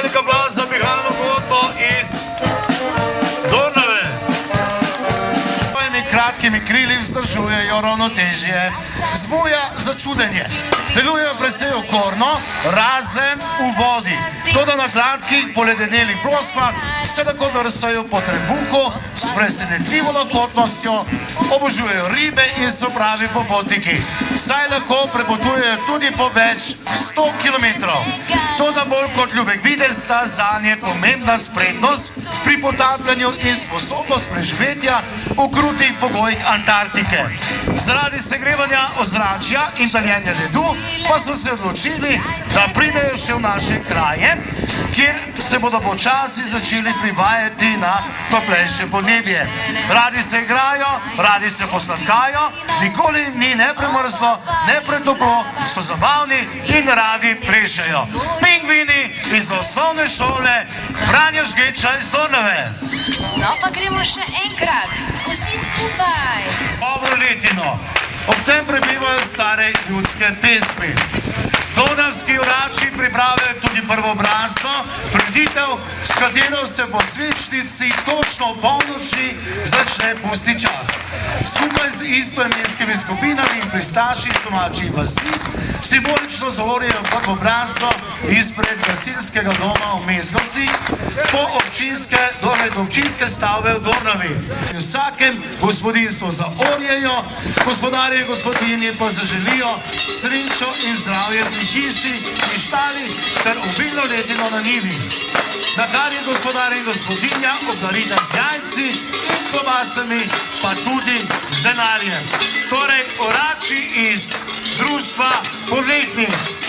velik aplauz za pihalno godbo iz Dornave. Svojimi kratkimi krili vzdržujejo ravnotežje, zbuja začudenje. Delujejo precej okorno, razen v vodi. Toda na kratkih poledenelih ploskvah se lahko drsajo po trebuhu s presenetljivo lahkotnostjo, obožujejo ribe in so pravi popotniki. Saj lahko prepotujejo tudi po več 100 km. Toda bolj kot ljubek videz sta zanje pomembna spretnost pri potapljanju in sposobnost preživetja v krutih pogojih Antarktike. Zaradi segrevanja ozračja in taljenja ledu pa so se odločili, da pridejo še v naše kraje, kjer se bodo počasi začeli privajati na toplejše podnebje. Radi se igrajo, radi se posladkajo, nikoli jim ni ne premrzlo, ne pretoplo, so zabavni in radi plešejo. Pingvini iz osnovne šole Franja Žgeča iz Dornave. No pa gremo še enkrat, vsi skupaj. Dobro letino. Ob tem prebivajo stare ljudske pesmi. Donavski orači pripravijo tudi prvobrazno prireditev, s katero se po svečnici točno v polnoči začne pusti čas. Skupaj z istoimenskimi skupinami in pristaši iz domačih vasi simbolično zavorijo prvobrazno izpred gasilskega doma v Mezgovcih po občinske stavbe v Dornavi. V vsakem gospodinstvu zaorjejo, gospodarje in gospodinje pa zaželijo srečo in zdravje pri hiši in štali ter obilno letino na njivi. Na kar je gospodar in gospodinja obdarita z jajci in kobasami, pa tudi z denarjem. Torej, orači iz društva Podletnik.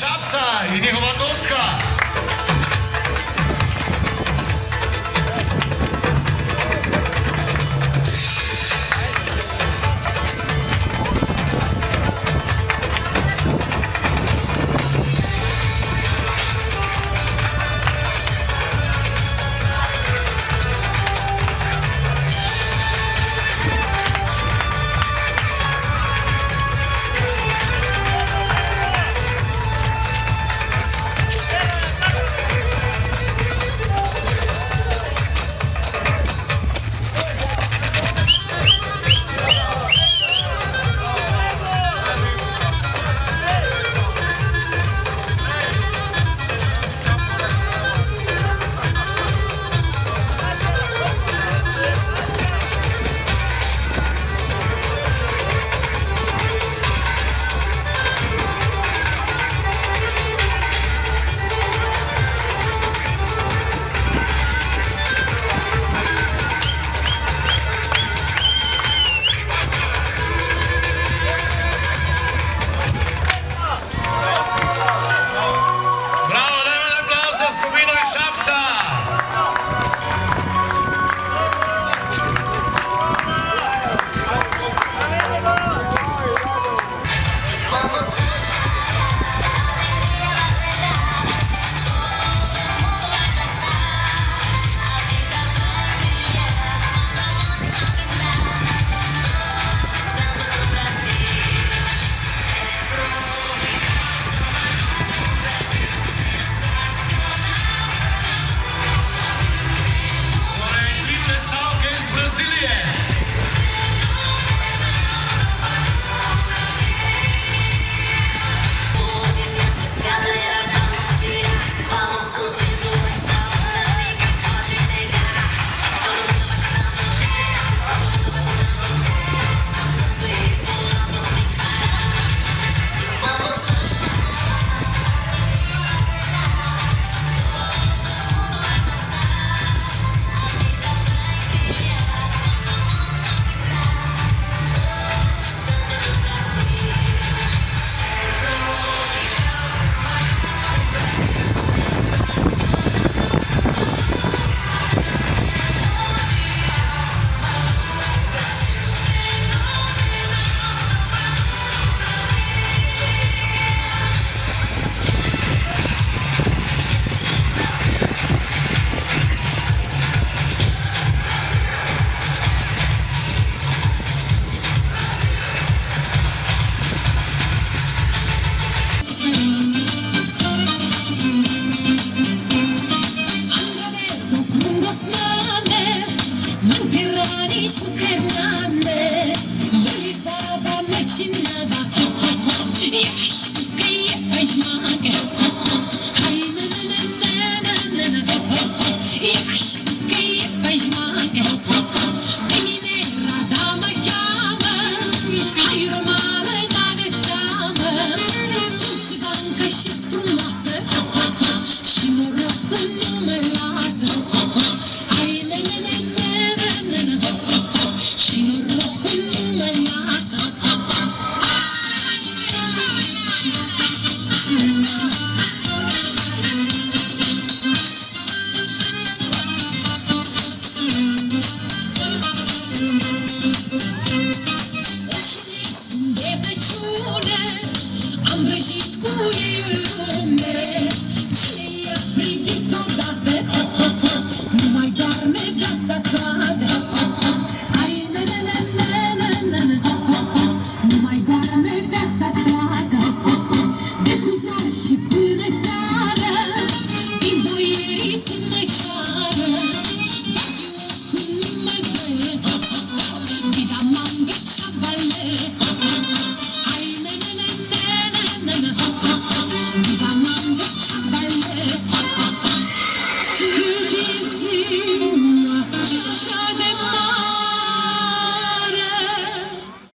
Šapca in njihova točka.